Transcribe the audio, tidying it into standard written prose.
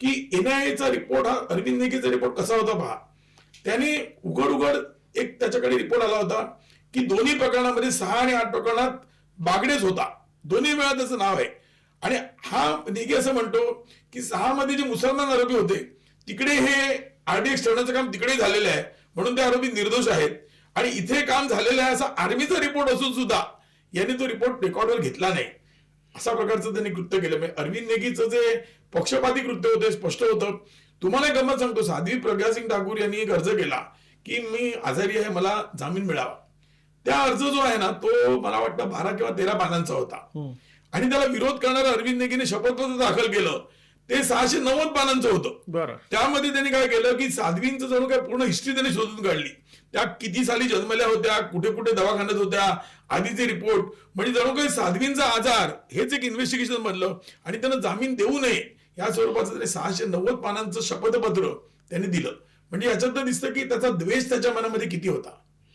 की एनआयएचा रिपोर्ट हा अरविंद नेगीचा रिपोर्ट कसा होता पहा. त्याने उघड उघड एक त्याच्याकडे रिपोर्ट आला होता की दोन्ही प्रकरणामध्ये 6 आणि 8 प्रकरणात बागडेच होता. दोन्ही वेळा त्याचं नाव आहे. आणि हा नेगी असं म्हणतो की 6 मध्ये जे मुसलमान आरोपी होते तिकडे हे आरडीएक्स ठेवण्याचं काम तिकडे झालेलं आहे म्हणून ते आरोपी निर्दोष आहेत. आणि इथे काम झालेलं आहे असा आर्मीचा रिपोर्ट असून सुद्धा यांनी तो रिपोर्ट रेकॉर्डवर घेतला नाही. अशा प्रकारचं त्यांनी कृत्य केलं. म्हणजे अरविंद नेगीचं जे पक्षपाती कृत्य होते स्पष्ट होतं. तुम्हाला एक गंमत सांगतो, साध्वी प्रज्ञासिंग ठाकूर यांनी एक अर्ज केला की मी आजारी आहे, मला जामीन मिळावा. त्या अर्ज जो आहे ना तो मला वाटतं 12 किंवा 13 पानांचा होता. आणि त्याला विरोध करणाऱ्या अरविंद नेगीने शपथपत्र दाखल केलं ते 690 पानांचं होतं. बरं. त्यामध्ये त्यांनी काय केलं की साध्वींचं जणू काय पूर्ण हिस्ट्री त्यांनी शोधून काढली. त्या किती साली जन्मल्या होत्या, कुठे कुठे दवाखान्यात होत्या, आधीचे रिपोर्ट, म्हणजे जणू काही साध्वींचा आजार हेच एक इन्व्हेस्टिगेशन बनलं. आणि त्यांना जामीन देऊ नये या स्वरूपाचं त्यांनी 690 पानांचं शपथपत्र त्यांनी दिलं. म्हणजे याच्यात दिसतं की त्याचा द्वेष त्याच्या मनामध्ये किती होता.